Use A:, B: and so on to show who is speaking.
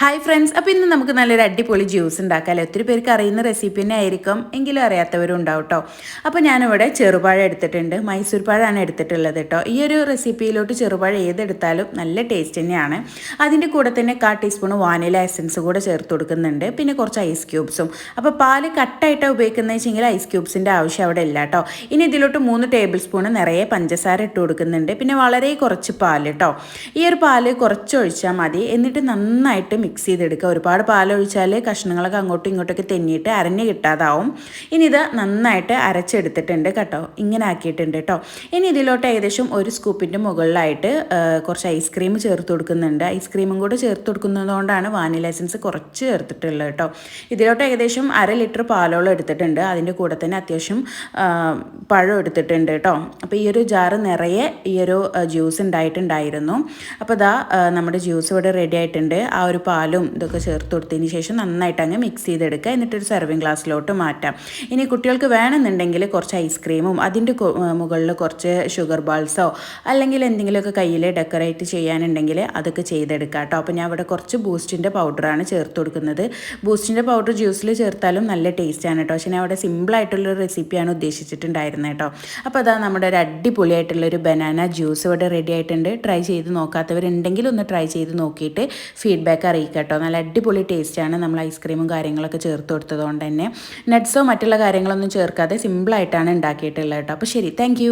A: Hi friends, അപ്പോൾ ഇന്ന് നമുക്ക് നല്ലൊരു അടിപൊളി ജ്യൂസ് ഉണ്ടാക്കാം. ഒത്തിരി പേർക്ക് അറിയുന്ന റെസിപ്പി തന്നെ ആയിരിക്കും, എങ്കിലും അറിയാത്തവരും ഉണ്ടാവും കേട്ടോ. അപ്പോൾ ഞാനിവിടെ ചെറുപഴം എടുത്തിട്ടുണ്ട്, മൈസൂർ പഴമാണ് എടുത്തിട്ടുള്ളത് കേട്ടോ. ഈ ഒരു റെസിപ്പിയിലോട്ട് ചെറുപഴം ഏതെടുത്താലും നല്ല ടേസ്റ്റ് തന്നെയാണ്. അതിൻ്റെ കൂടെ തന്നെ 1/4 ടീസ്പൂൺ വാനില എസൻസ് കൂടെ ചേർത്ത് കൊടുക്കുന്നുണ്ട്, പിന്നെ കുറച്ച് ഐസ് ക്യൂബ്സും. അപ്പോൾ പാല് കട്ടായിട്ടാണ് ഉപയോഗിക്കുന്നത് വെച്ചെങ്കിൽ ഐസ് ക്യൂബ്സിൻ്റെ ആവശ്യം അവിടെ ഇല്ല കേട്ടോ. ഇനി ഇതിലോട്ട് 3 ടേബിൾ സ്പൂൺ നിറയെ പഞ്ചസാര ഇട്ട് കൊടുക്കുന്നുണ്ട്, പിന്നെ വളരെ കുറച്ച് പാല് കേട്ടോ. ഈ ഒരു പാല് കുറച്ച് ഒഴിച്ചാൽ മതി. എന്നിട്ട് നന്നായിട്ട് മിക്സ് ചെയ്തെടുക്കുക. ഒരുപാട് പാലൊഴിച്ചാൽ കഷ്ണങ്ങളൊക്കെ അങ്ങോട്ടും ഇങ്ങോട്ടൊക്കെ തെന്നിയിട്ട് അരഞ്ഞ് കിട്ടാതാവും. ഇനി ഇത് നന്നായിട്ട് അരച്ചെടുത്തിട്ടുണ്ട് കേട്ടോ, ഇങ്ങനെ ആക്കിയിട്ടുണ്ട് കേട്ടോ. ഇനി ഇതിലോട്ട് ഏകദേശം 1 സ്കൂപ്പിൻ്റെ മുകളിലായിട്ട് കുറച്ച് ഐസ്ക്രീം ചേർത്ത് കൊടുക്കുന്നുണ്ട്. ഐസ്ക്രീമും കൂടെ ചേർത്ത് കൊടുക്കുന്നതുകൊണ്ടാണ് വാനില എസൻസ് കുറച്ച് ചേർത്തിട്ടുള്ളത് കേട്ടോ. ഇതിലോട്ട് ഏകദേശം 1/2 ലിറ്റർ പാലോളം എടുത്തിട്ടുണ്ട്. അതിൻ്റെ കൂടെ തന്നെ അത്യാവശ്യം പഴം എടുത്തിട്ടുണ്ട് കേട്ടോ. അപ്പോൾ ഈ ഒരു ജാറ് നിറയെ ഈ ഒരു ജ്യൂസ് ഉണ്ടായിട്ടുണ്ടായിരുന്നു. അപ്പോൾ ഇതാ നമ്മുടെ ജ്യൂസ് ഇവിടെ റെഡി ആയിട്ടുണ്ട്. ആ ഒരു പാലും ഇതൊക്കെ ചേർത്ത് കൊടുത്തതിന് ശേഷം നന്നായിട്ട് അങ്ങ് മിക്സ് ചെയ്തെടുക്കുക. എന്നിട്ടൊരു സെർവിങ് ഗ്ലാസ്സിലോട്ട് മാറ്റാം. ഇനി കുട്ടികൾക്ക് വേണമെന്നുണ്ടെങ്കിൽ കുറച്ച് ഐസ്ക്രീമും അതിൻ്റെ മുകളിൽ കുറച്ച് ഷുഗർ ബാൾസോ അല്ലെങ്കിൽ എന്തെങ്കിലുമൊക്കെ കയ്യിൽ ഡെക്കറേറ്റ് ചെയ്യാനുണ്ടെങ്കിൽ അതൊക്കെ ചെയ്തെടുക്കാം കേട്ടോ. അപ്പോൾ ഞാൻ ഇവിടെ കുറച്ച് ബൂസ്റ്റിൻ്റെ പൗഡറാണ് ചേർത്ത് കൊടുക്കുന്നത്. ബൂസ്റ്റിൻ്റെ പൗഡർ ജ്യൂസിൽ ചേർത്താലും നല്ല ടേസ്റ്റാണ് കേട്ടോ. പക്ഷേ ഞാൻ അവിടെ സിമ്പിളായിട്ടുള്ളൊരു റെസിപ്പിയാണ് ഉദ്ദേശിച്ചിട്ടുണ്ടായിരുന്നത് കേട്ടോ. അപ്പോൾ അതാ നമ്മുടെ ഒരു അടിപൊളിയായിട്ടുള്ളൊരു ബനാന ജ്യൂസ് ഇവിടെ റെഡി ആയിട്ടുണ്ട്. ട്രൈ ചെയ്ത് നോക്കാത്തവരുണ്ടെങ്കിൽ ഒന്ന് ട്രൈ ചെയ്ത് നോക്കിയിട്ട് ഫീഡ്ബാക്ക് അറിയിക്കുക കേട്ടോ. നല്ല അടിപൊളി ടേസ്റ്റാണ്. നമ്മൾ ഐസ്ക്രീമും കാര്യങ്ങളൊക്കെ ചേർത്ത് കൊടുത്തത് കൊണ്ട് തന്നെ നട്ട്സോ മറ്റുള്ള കാര്യങ്ങളൊന്നും ചേർക്കാതെ സിമ്പിളായിട്ടാണ് ഉണ്ടാക്കിയിട്ടുള്ളത് കേട്ടോ. അപ്പോൾ ശരി, താങ്ക്